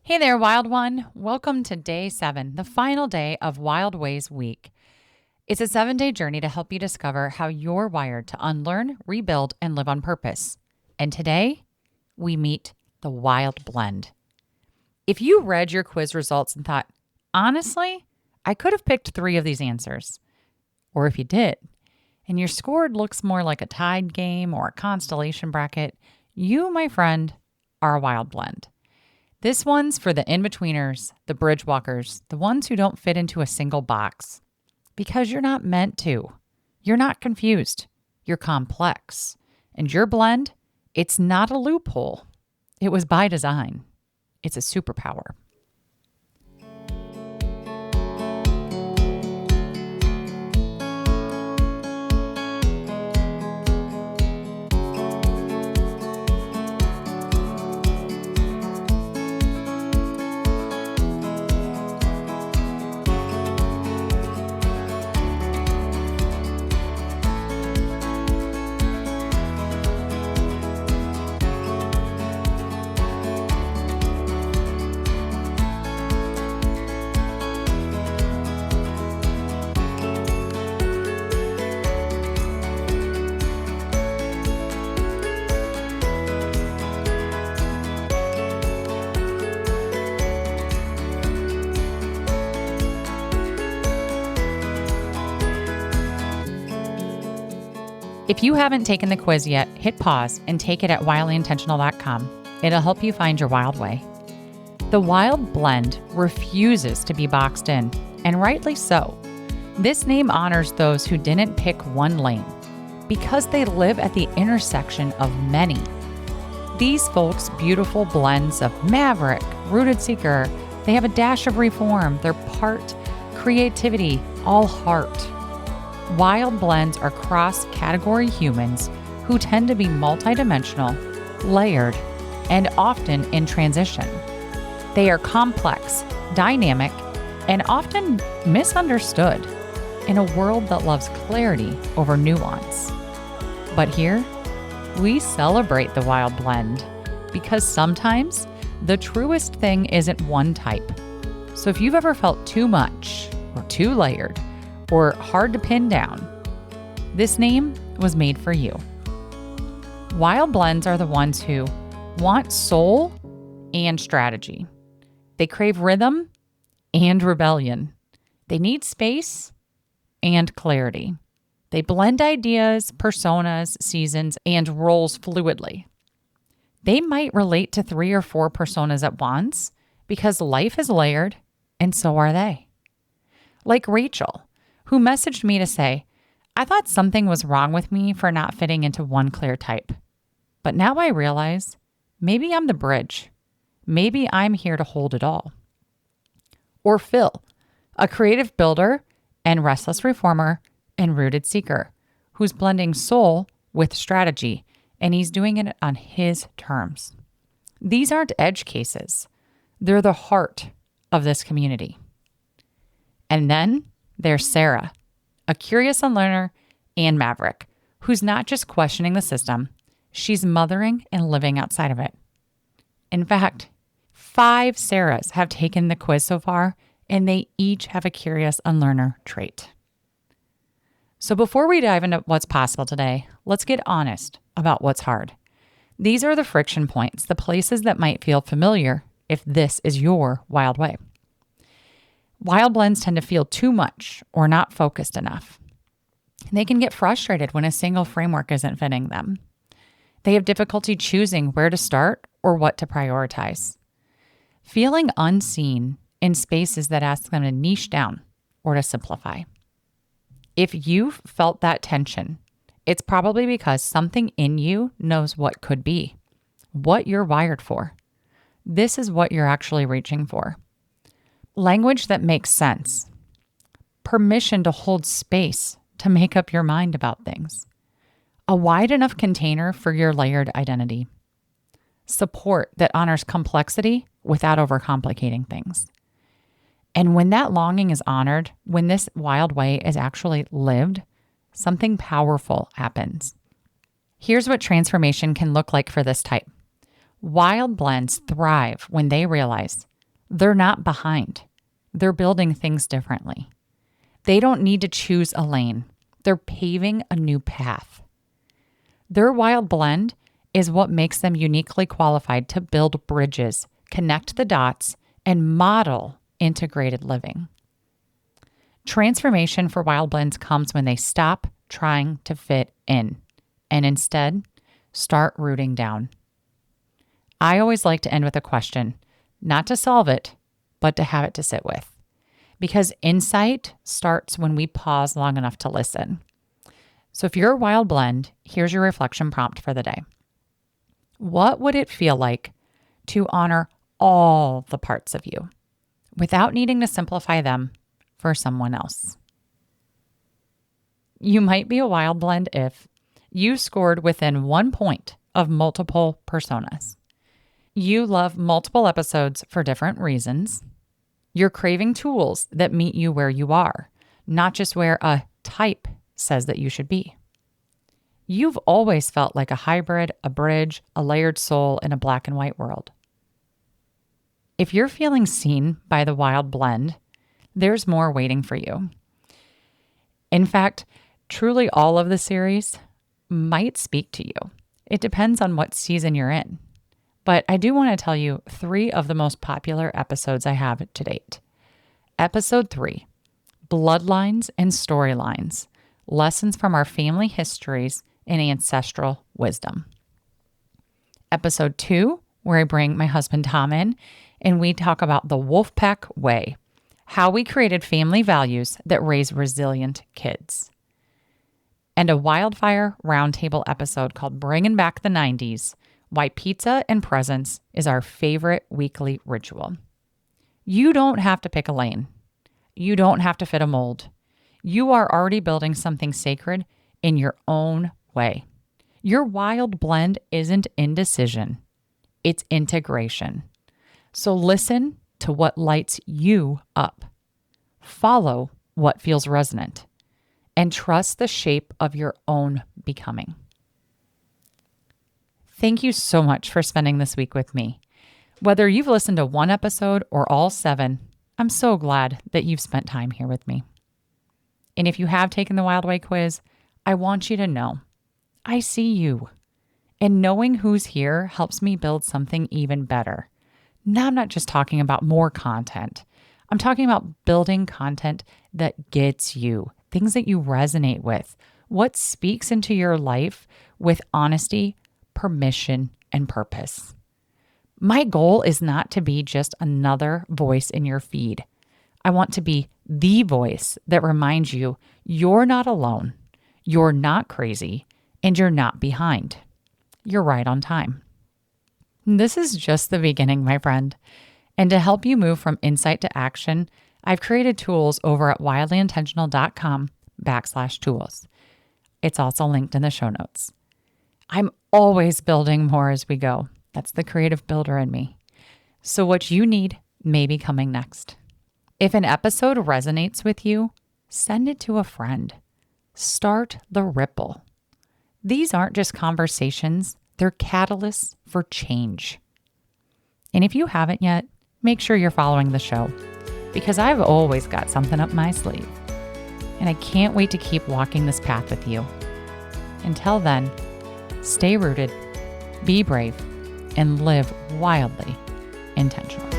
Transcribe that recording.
Hey there, Wild One. Welcome to day 7, the final day of Wild Ways Week. It's a 7-day journey to help you discover how you're wired to unlearn, rebuild, and live on purpose. And today, we meet the wild blend. If you read your quiz results and thought, honestly, I could have picked 3 of these answers, or if you did, and your score looks more like a tide game or a constellation bracket, you, my friend, are a wild blend. This one's for the in-betweeners, the bridge walkers, the ones who don't fit into a single box. Because you're not meant to. You're not confused. You're complex. And your blend, it's not a loophole. It was by design. It's a superpower. If you haven't taken the quiz yet, hit pause and take it at wildlyintentional.com. It'll help you find your wild way. The wild blend refuses to be boxed in, and rightly so. This name honors those who didn't pick one lane because they live at the intersection of many. These folks' beautiful blends of maverick, rooted seeker, they have a dash of reform, they're part creativity, all heart. Wild blends are cross-category humans who tend to be multidimensional, layered, and often in transition. They are complex, dynamic, and often misunderstood in a world that loves clarity over nuance. But here, we celebrate the wild blend because sometimes the truest thing isn't one type. So if you've ever felt too much or too layered, or hard to pin down, this name was made for you. Wild blends are the ones who want soul and strategy. They crave rhythm and rebellion. They need space and clarity. They blend ideas, personas, seasons, and roles fluidly. They might relate to 3 or 4 personas at once because life is layered, and so are they. Like Rachel, who messaged me to say, I thought something was wrong with me for not fitting into one clear type. But now I realize maybe I'm the bridge. Maybe I'm here to hold it all. Or Phil, a creative builder and restless reformer and rooted seeker, who's blending soul with strategy, and he's doing it on his terms. These aren't edge cases. They're the heart of this community. And then there's Sarah, a curious unlearner and maverick, who's not just questioning the system, she's mothering and living outside of it. In fact, 5 Sarahs have taken the quiz so far, and they each have a curious unlearner trait. So before we dive into what's possible today, let's get honest about what's hard. These are the friction points, the places that might feel familiar if this is your wild way. Wild blends tend to feel too much or not focused enough. They can get frustrated when a single framework isn't fitting them. They have difficulty choosing where to start or what to prioritize. Feeling unseen in spaces that ask them to niche down or to simplify. If you've felt that tension, it's probably because something in you knows what could be, what you're wired for. This is what you're actually reaching for. Language that makes sense. Permission to hold space to make up your mind about things. A wide enough container for your layered identity. Support that honors complexity without overcomplicating things. And when that longing is honored, when this wild way is actually lived, something powerful happens. Here's what transformation can look like for this type. Wild blends thrive when they realize They're not behind. They're building things differently. They don't need to choose a lane. They're paving a new path. Their wild blend is what makes them uniquely qualified to build bridges, connect the dots, and model integrated living. Transformation for wild blends comes when they stop trying to fit in and instead start rooting down. I always like to end with a question, not to solve it, but to have it to sit with. Because insight starts when we pause long enough to listen. So if you're a wild blend, here's your reflection prompt for the day. What would it feel like to honor all the parts of you without needing to simplify them for someone else? You might be a wild blend if you scored within 1 point of multiple personas. You love multiple episodes for different reasons. You're craving tools that meet you where you are, not just where a type says that you should be. You've always felt like a hybrid, a bridge, a layered soul in a black and white world. If you're feeling seen by the wild blend, there's more waiting for you. In fact, truly all of the series might speak to you. It depends on what season you're in. But I do want to tell you 3 of the most popular episodes I have to date. Episode 3, Bloodlines and Storylines, Lessons from Our Family Histories and Ancestral Wisdom. Episode 2, where I bring my husband Tom in, and we talk about the Wolfpack Way, how we created family values that raise resilient kids. And a wildfire roundtable episode called Bringing Back the 90s, Why Pizza and Presents is Our Favorite Weekly Ritual. You don't have to pick a lane. You don't have to fit a mold. You are already building something sacred in your own way. Your wild blend isn't indecision. It's integration. So listen to what lights you up. Follow what feels resonant. And trust the shape of your own becoming. Thank you so much for spending this week with me. Whether you've listened to 1 episode or all 7, I'm so glad that you've spent time here with me. And if you have taken the Wild Way quiz, I want you to know I see you. And knowing who's here helps me build something even better. Now, I'm not just talking about more content. I'm talking about building content that gets you, things that you resonate with, what speaks into your life with honesty, permission, and purpose. My goal is not to be just another voice in your feed. I want to be the voice that reminds you you're not alone, you're not crazy, and you're not behind. You're right on time. This is just the beginning, my friend. And to help you move from insight to action, I've created tools over at wildlyintentional.com/tools. It's also linked in the show notes. I'm always building more as we go. That's the creative builder in me. So what you need may be coming next. If an episode resonates with you, send it to a friend. Start the ripple. These aren't just conversations, they're catalysts for change. And if you haven't yet, make sure you're following the show because I've always got something up my sleeve. And I can't wait to keep walking this path with you. Until then, stay rooted, be brave, and live wildly intentional.